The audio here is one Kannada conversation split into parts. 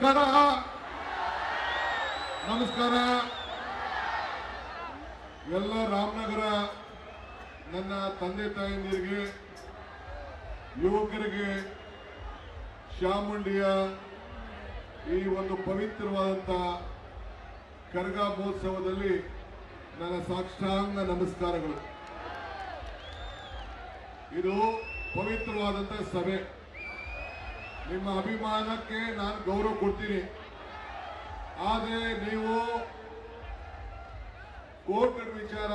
ನಮಸ್ಕಾರ ನಮಸ್ಕಾರ ಎಲ್ಲ ರಾಮನಗರ ನನ್ನ ತಂದೆ ತಾಯಂದಿರಿಗೆ ಯುವಕರಿಗೆ ಚಾಮುಂಡಿಯ ಈ ಒಂದು ಪವಿತ್ರವಾದಂಥ ಕರಗ ಮಹೋತ್ಸವದಲ್ಲಿ ನನ್ನ ಸಾಷ್ಟಾಂಗ ನಮಸ್ಕಾರಗಳು. ಇದು ಪವಿತ್ರವಾದಂಥ ಸಭೆ. ನಿಮ್ಮ ಅಭಿಮಾನಕ್ಕೆ ನಾನು ಗೌರವ ಕೊಡ್ತೀನಿ. ಆದರೆ ನೀವು ಕೋರ್ಟ್ ವಿಚಾರ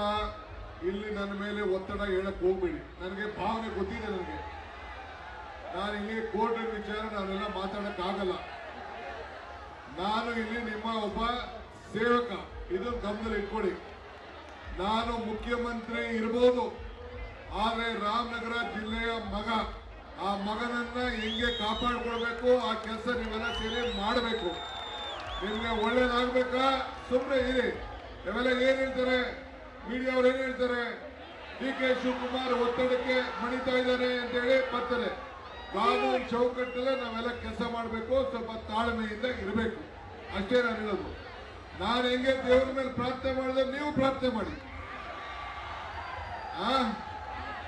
ಇಲ್ಲಿ ನನ್ನ ಮೇಲೆ ಒತ್ತಡ ಹೇಳಕ್ ಹೋಗ್ಬೇಡಿ. ನನಗೆ ಭಾವನೆ ಗೊತ್ತಿದೆ. ನಾನು ಇಲ್ಲಿ ಕೋರ್ಟ್ ವಿಚಾರ ನಾನೆಲ್ಲ ಮಾತಾಡಕ್ಕಾಗಲ್ಲ. ನಾನು ಇಲ್ಲಿ ನಿಮ್ಮ ಒಬ್ಬ ಸೇವಕ, ಇದನ್ನು ಗಮನದಲ್ಲಿ ಇಟ್ಕೊಳ್ಳಿ. ನಾನು ಮುಖ್ಯಮಂತ್ರಿ ಇರ್ಬೋದು, ಆದರೆ ರಾಮನಗರ ಜಿಲ್ಲೆಯ ಮಗ. ಆ ಮಗನನ್ನ ಹೆಂಗೆ ಕಾಪಾಡ್ಕೊಳ್ಬೇಕು ಆ ಕೆಲಸ ನೀವೆಲ್ಲ ಸೇರಿ ಮಾಡಬೇಕು. ನಿಮ್ಗೆ ಒಳ್ಳೇದಾಗ್ಬೇಕಾ? ಸುಮ್ಮನೆ ಇರಿ. ಇವೆಲ್ಲ ಏನ್ ಹೇಳ್ತಾರೆ ಮೀಡಿಯಾ ಅವ್ರು, ಏನ್ ಹೇಳ್ತಾರೆ? DK ಶಿವಕುಮಾರ್ ಒತ್ತಡಕ್ಕೆ ಮಣಿತಾ ಇದ್ದಾರೆ ಅಂತ ಹೇಳಿ ಬರ್ತಾರೆ. ಕಾನೂನು ಚೌಕಟ್ಟಲ್ಲೇ ನಾವೆಲ್ಲ ಕೆಲಸ ಮಾಡಬೇಕು. ಸ್ವಲ್ಪ ತಾಳ್ಮೆಯಿಂದ ಇರಬೇಕು, ಅಷ್ಟೇ ನಾನು ಹೇಳೋದು. ನಾನು ಹೆಂಗೆ ದೇವರ ಮೇಲೆ ಪ್ರಾರ್ಥನೆ ಮಾಡಿದ್ರೆ ನೀವು ಪ್ರಾರ್ಥನೆ ಮಾಡಿ.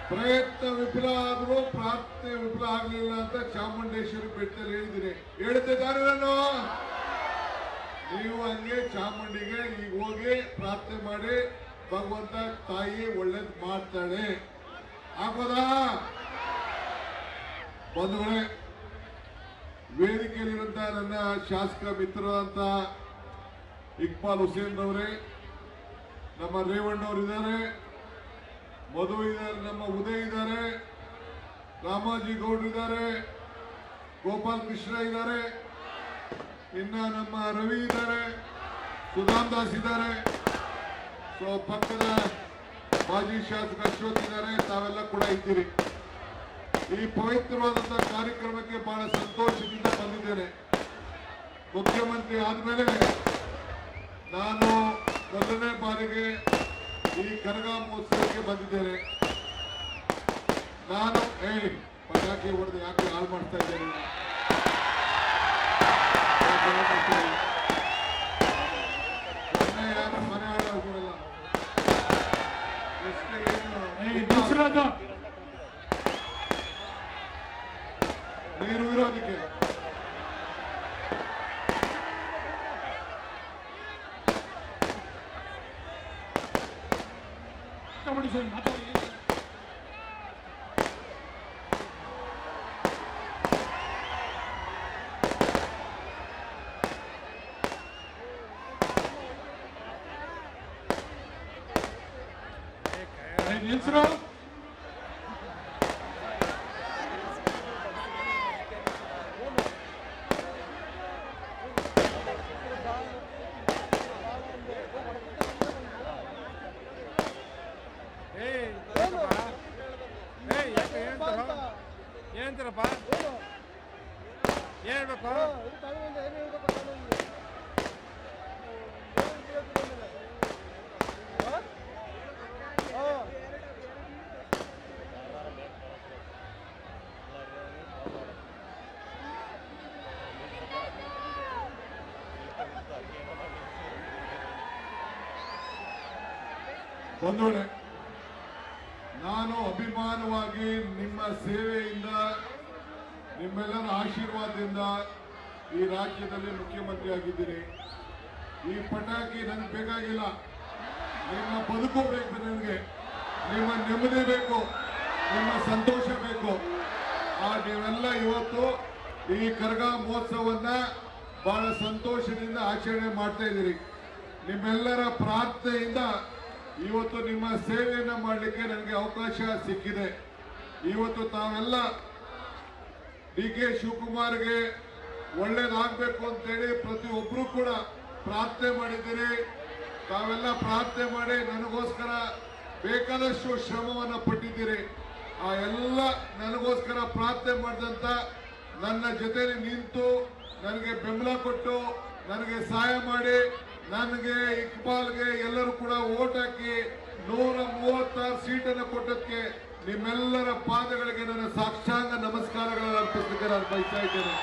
ಪ್ರಯತ್ನ ವಿಫಲ ಆದ್ರೂ ಪ್ರಾರ್ಥನೆ ವಿಫಲ ಆಗಲಿಲ್ಲ ಅಂತ ಚಾಮುಂಡೇಶ್ವರಿ ಬೆಟ್ಟದಲ್ಲಿ ಹೇಳಿದ್ದೀನಿ. ಹೇಳ್ತಿದ್ದಾರೆ ನಾನು. ನೀವು ಹಂಗೆ ಚಾಮುಂಡಿಗೆ ಈಗ ಹೋಗಿ ಪ್ರಾರ್ಥನೆ ಮಾಡಿ, ಭಗವಂತ ತಾಯಿ ಒಳ್ಳೇದ್ ಮಾಡ್ತಾಳೆ. ಆಗೋದಾ? ಬಂಧುಗಳೇ, ವೇದಿಕೆಯಲ್ಲಿರುವಂತ ನನ್ನ ಶಾಸಕ ಮಿತ್ರರಾದಂತ ಇಕ್ಬಾಲ್ ಹುಸೇನ್ ಅವರೇ, ನಮ್ಮ ರೇವಣ್ಣವ್ರು ಇದ್ದಾರೆ, ಮಧು ಇದ್ದಾರೆ, ನಮ್ಮ ಉದಯ್ ಇದ್ದಾರೆ, ರಾಮಾಜಿ ಗೌಡ್ರು ಇದ್ದಾರೆ, ಗೋಪಾಲ್ ಕೃಷ್ಣ ಇದ್ದಾರೆ, ಇನ್ನ ನಮ್ಮ ರವಿ ಇದ್ದಾರೆ, ಸುಧಾಮ್ ದಾಸ್ ಇದ್ದಾರೆ, ಸೊ ಪಕ್ಕದ ಮಾಜಿ ಶಾಸಕ ಅಶೋಕ್ ಇದ್ದಾರೆ. ತಾವೆಲ್ಲ ಕೂಡ ಇದ್ದೀರಿ. ಈ ಪವಿತ್ರವಾದಂತಹ ಕಾರ್ಯಕ್ರಮಕ್ಕೆ ಬಹಳ ಸಂತೋಷದಿಂದ ಬಂದಿದ್ದೇನೆ. ಮುಖ್ಯಮಂತ್ರಿ ಆದ್ಮೇಲೆ ನಾನು ಮೊದಲನೇ ಬಾರಿಗೆ ಈ ಕರಗ ಮಹೋತ್ಸವಕ್ಕೆ ಬಂದಿದ್ದೇನೆ. ನಾನು ಪಟಾಕಿ ಹೊಡೆದು ಯಾಕೆ ಹಾಳು ಮಾಡ್ತಾ ಇದ್ದೇನೆ? ಯಾರು ಮನೆ ಹಾಳಾಗೋಲ್ಲ. ನೀರು ವಿರೋಧಕ್ಕೆ ನಿಲ್ಸ್ರು. ಏನಂತೀರಪ್ಪ? ಏನ್ ಹೇಳ್ಬೇಕು? ಬಂಧುಗಳೇ, ನಾನು ಅಭಿಮಾನವಾಗಿ ನಿಮ್ಮ ಸೇವೆಯಿಂದ, ನಿಮ್ಮೆಲ್ಲರ ಆಶೀರ್ವಾದದಿಂದ ಈ ರಾಜ್ಯದಲ್ಲಿ ಮುಖ್ಯಮಂತ್ರಿ ಆಗಿದ್ದೀನಿ. ಈ ಪಟಾಕಿ ನನಗೆ ಬೇಕಾಗಿಲ್ಲ. ನಿಮ್ಮ ಬದುಕು ಬೇಕು, ನನಗೆ ನಿಮ್ಮ ನೆಮ್ಮದಿ ಬೇಕು, ನಿಮ್ಮ ಸಂತೋಷ ಬೇಕು. ನೀವೆಲ್ಲ ಇವತ್ತು ಈ ಕರಗ ಮಹೋತ್ಸವವನ್ನ ಬಹಳ ಸಂತೋಷದಿಂದ ಆಚರಣೆ ಮಾಡ್ತಾ ಇದ್ದೀರಿ. ನಿಮ್ಮೆಲ್ಲರ ಪ್ರಾರ್ಥನೆಯಿಂದ ಇವತ್ತು ನಿಮ್ಮ ಸೇವೆಯನ್ನ ಮಾಡಲಿಕ್ಕೆ ನನಗೆ ಅವಕಾಶ ಸಿಕ್ಕಿದೆ. ಇವತ್ತು ತಾವೆಲ್ಲ DK ಶಿವಕುಮಾರ್ಗೆ ಒಳ್ಳೇದಾಗಬೇಕು ಅಂತೇಳಿ ಪ್ರತಿಯೊಬ್ಬರು ಕೂಡ ಪ್ರಾರ್ಥನೆ ಮಾಡಿದ್ದೀರಿ. ತಾವೆಲ್ಲ ಪ್ರಾರ್ಥನೆ ಮಾಡಿ ನನಗೋಸ್ಕರ ಬೇಕಾದಷ್ಟು ಶ್ರಮವನ್ನು ಪಟ್ಟಿದ್ದೀರಿ. ಆ ಎಲ್ಲ ನನಗೋಸ್ಕರ ಪ್ರಾರ್ಥನೆ ಮಾಡಿದಂತ ನನ್ನ ಜೊತೆಲಿ ನಿಂತು ನನಗೆ ಬೆಂಬಲ ಕೊಟ್ಟು ನನಗೆ ಸಹಾಯ ಮಾಡಿ ನನಗೆ ಇಕ್ಬಾಲ್ಗೆ ಎಲ್ಲರೂ ಕೂಡ ವೋಟ್ ಹಾಕಿ 136 ಸೀಟನ್ನು ಕೊಟ್ಟದಕ್ಕೆ ನಿಮ್ಮೆಲ್ಲರ ಪಾದಗಳಿಗೆ ನನ್ನ ಸಾಷ್ಟಾಂಗ ನಮಸ್ಕಾರಗಳನ್ನು ಅರ್ಪಿಸಲಿಕ್ಕೆ ನಾನು ಬಯಸ್ತಾ ಇದ್ದೇನೆ.